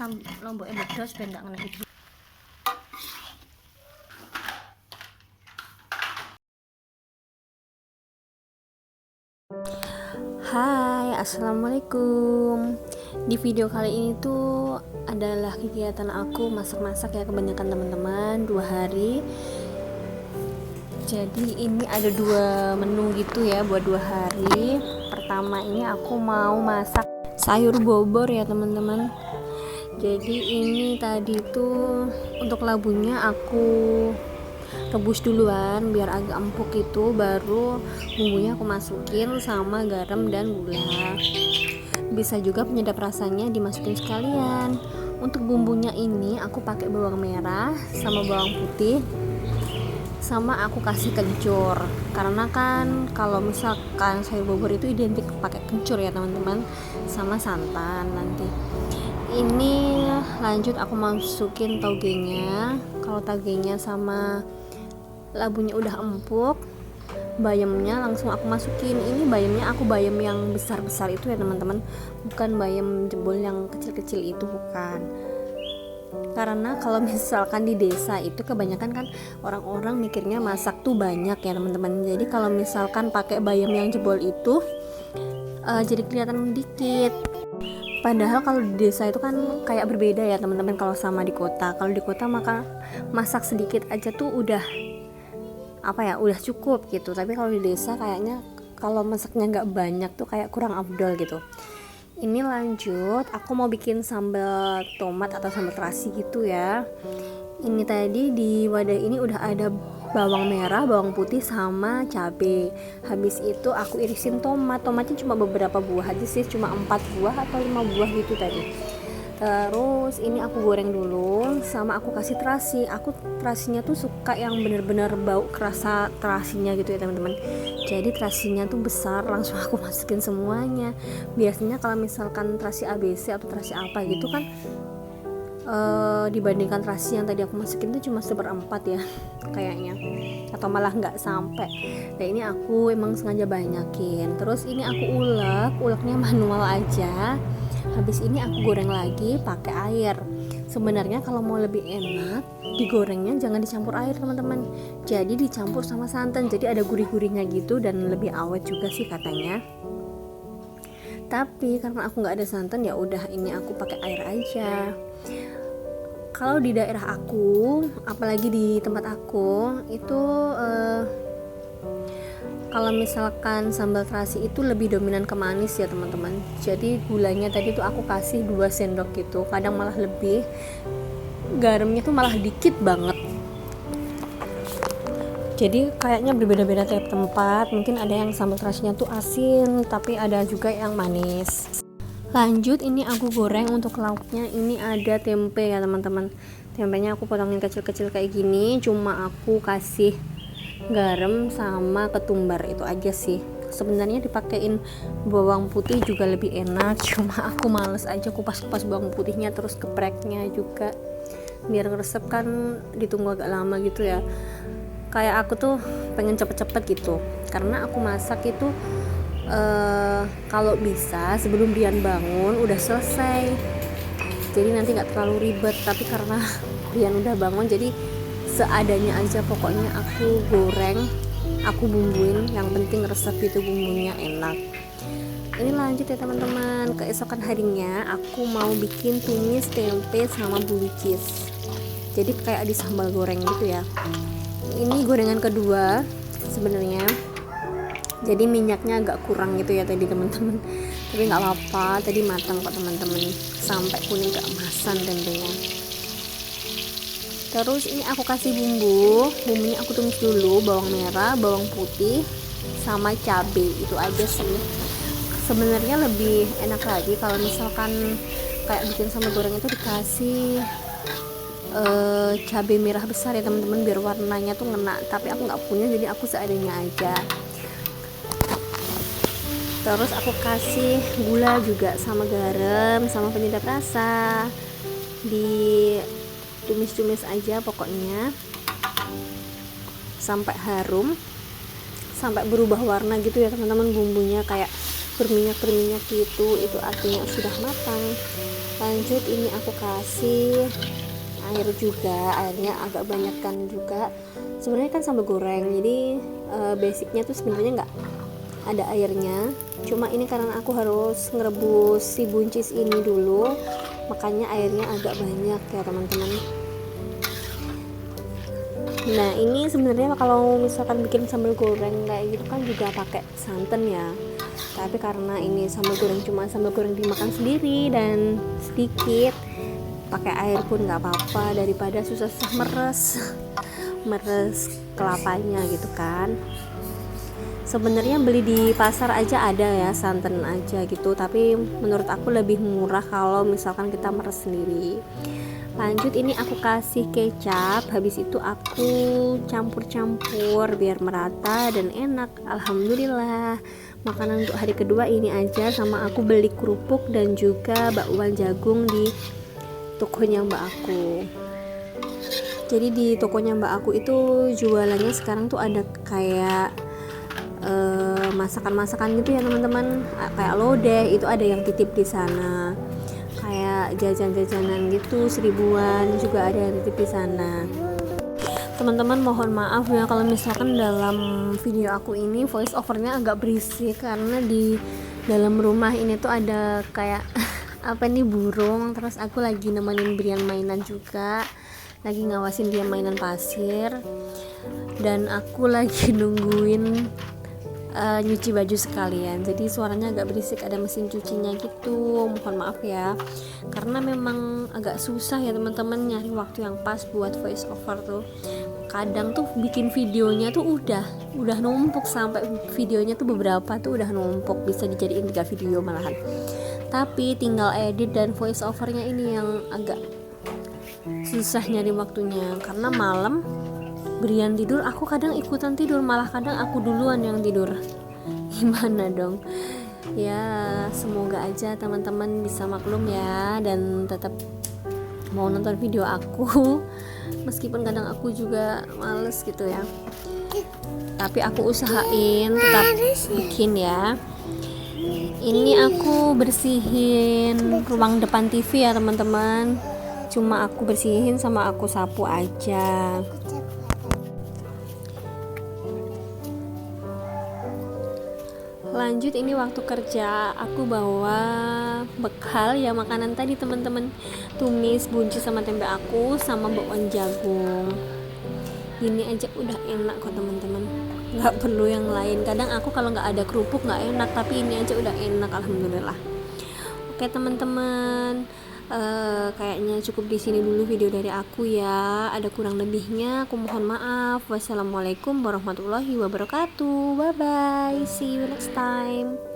Lomboknya bedos ben gak ngena ibu. Hai, assalamualaikum. Di video kali ini tuh adalah kegiatan aku masak-masak ya, kebanyakan teman-teman 2 hari. Jadi ini ada 2 menu gitu ya buat 2 hari. Pertama ini aku mau masak sayur bobor ya teman-teman. Jadi ini tadi tuh untuk labunya aku rebus duluan biar agak empuk gitu, baru bumbunya aku masukin sama garam dan gula. Bisa juga penyedap rasanya dimasukin sekalian. Untuk bumbunya ini aku pakai bawang merah sama bawang putih, sama aku kasih kencur, karena kan kalau misalkan sayur bobor itu identik pakai kencur ya teman-teman, sama santan. Nanti ini lanjut aku masukin togenya. Kalau togenya sama labunya udah empuk, bayamnya langsung aku masukin. Ini bayamnya aku bayam yang besar-besar itu ya teman-teman, bukan bayam jebol yang kecil-kecil itu, bukan. Karena kalau misalkan di desa itu kebanyakan kan orang-orang mikirnya masak tuh banyak ya teman-teman. Jadi kalau misalkan pakai bayam yang jebol itu jadi kelihatan dikit. Padahal kalau di desa itu kan kayak berbeda ya teman-teman kalau sama di kota. Kalau di kota maka masak sedikit aja tuh udah udah cukup gitu. Tapi kalau di desa kayaknya kalau masaknya nggak banyak tuh kayak kurang afdol gitu. Ini lanjut aku mau bikin sambal tomat atau sambal terasi gitu ya. Ini tadi di wadah ini udah ada bawang merah, bawang putih sama cabai. Habis itu aku irisin tomatnya cuma beberapa buah aja sih, cuma 4 buah atau 5 buah gitu tadi. Terus ini aku goreng dulu, sama aku kasih terasi. Aku terasinya tuh suka yang bener-bener bau kerasa terasinya gitu ya teman-teman. Jadi terasinya tuh besar, langsung aku masukin semuanya. Biasanya kalau misalkan terasi ABC atau terasi apa gitu kan dibandingkan terasi yang tadi aku masukin tuh cuma 1/4 ya kayaknya, atau malah nggak sampai. Nah ini aku emang sengaja banyakin. Terus ini aku uleknya manual aja. Habis ini aku goreng lagi pakai air. Sebenarnya kalau mau lebih enak, digorengnya jangan dicampur air teman-teman, jadi dicampur sama santan, jadi ada gurih-gurihnya gitu dan lebih awet juga sih katanya. Tapi karena aku nggak ada santan, ya udah ini aku pakai air aja. Kalau di daerah aku, apalagi di tempat aku itu kalau misalkan sambal terasi itu lebih dominan ke manis ya teman-teman. Jadi gulanya tadi tuh aku kasih 2 sendok gitu, kadang malah lebih. Garamnya tuh malah dikit banget. Jadi kayaknya berbeda-beda tiap tempat. Mungkin ada yang sambal terasinya tuh asin, tapi ada juga yang manis. Lanjut ini aku goreng untuk lauknya. Ini ada tempe ya teman-teman. Tempenya aku potongin kecil-kecil kayak gini, cuma aku kasih garam sama ketumbar, itu aja sih. Sebenarnya dipakein bawang putih juga lebih enak, cuma aku males aja kupas-kupas bawang putihnya, terus gepreknya juga biar ngeresep kan ditunggu agak lama gitu ya. Kayak aku tuh pengen cepet-cepet gitu, karena aku masak itu kalau bisa sebelum Brian bangun udah selesai, jadi nanti nggak terlalu ribet. Tapi karena Brian udah bangun, jadi seadanya aja pokoknya aku goreng, aku bumbuin, yang penting resep itu bumbunya enak. Ini lanjut ya teman-teman, keesokan harinya aku mau bikin tumis tempe sama buncis, jadi kayak di sambal goreng gitu ya. Ini gorengan kedua sebenarnya, jadi minyaknya agak kurang gitu ya tadi teman-teman, tapi nggak apa-apa, tadi matang kok teman-teman, sampai kuning keemasan tempenya. Terus ini aku kasih bumbunya aku tumis dulu, bawang merah, bawang putih sama cabai, itu aja sih. Sebenarnya lebih enak lagi kalau misalkan kayak bikin sambal goreng itu dikasih cabai merah besar ya teman-teman, biar warnanya tuh ngena, tapi aku nggak punya, jadi aku seadanya aja. Terus aku kasih gula juga sama garam sama penyedap rasa, di tumis-tumis aja pokoknya sampai harum, sampai berubah warna gitu ya teman-teman bumbunya, kayak berminyak gitu, itu artinya sudah matang. Lanjut ini aku kasih air juga, airnya agak banyakkan juga. Sebenarnya kan sambal goreng, jadi basicnya tuh sebenarnya nggak ada airnya, cuma ini karena aku harus ngerebus si buncis ini dulu, makanya airnya agak banyak ya teman-teman. Nah ini sebenarnya kalau misalkan bikin sambal goreng kayak gitu kan juga pakai santan ya, tapi karena ini sambal goreng cuma sambal goreng dimakan sendiri dan sedikit, pakai air pun nggak apa-apa daripada susah-susah meres kelapanya gitu kan. Sebenarnya beli di pasar aja ada ya santan aja gitu, tapi menurut aku lebih murah kalau misalkan kita meres sendiri. Lanjut ini aku kasih kecap, habis itu aku campur-campur biar merata dan enak. Alhamdulillah, makanan untuk hari kedua ini aja, sama aku beli kerupuk dan juga bakwan jagung di tokonya mbak aku. Jadi di tokonya mbak aku itu jualannya sekarang tuh ada kayak masakan-masakan gitu ya teman-teman, kayak lodeh itu ada yang titip di sana, kayak jajan-jajanan gitu seribuan juga ada yang titip di sana. Teman-teman mohon maaf ya kalau misalkan dalam video aku ini voice overnya agak berisik, karena di dalam rumah ini tuh ada kayak apa nih, burung, terus aku lagi nemenin Brian mainan juga, lagi ngawasin dia mainan pasir, dan aku lagi nungguin nyuci baju sekalian, jadi suaranya agak berisik, ada mesin cucinya gitu, mohon maaf ya, karena memang agak susah ya teman-teman nyari waktu yang pas buat voice over tuh. Kadang tuh bikin videonya tuh udah numpuk, sampai videonya tuh beberapa tuh udah numpuk, bisa dijadiin 3 video malahan, tapi tinggal edit dan voice overnya ini yang agak susah nyari waktunya, karena malam Brian tidur, aku kadang ikutan tidur, malah kadang aku duluan yang tidur. Gimana dong? Ya, semoga aja teman-teman bisa maklum ya, dan tetap mau nonton video aku. Meskipun kadang aku juga males gitu ya. Tapi aku usahain tetap bikin ya. Ini aku bersihin ruang depan TV ya teman-teman. Cuma aku bersihin sama aku sapu aja. Lanjut ini waktu kerja aku bawa bekal ya, makanan tadi teman-teman, tumis buncis sama tempe aku sama bakwan jagung. Ini aja udah enak kok teman-teman, nggak perlu yang lain. Kadang aku kalau nggak ada kerupuk nggak enak, tapi ini aja udah enak, alhamdulillah. Oke teman-teman, kayaknya cukup di sini dulu video dari aku ya. Ada kurang lebihnya aku mohon maaf. Wassalamualaikum warahmatullahi wabarakatuh. Bye bye, see you next time.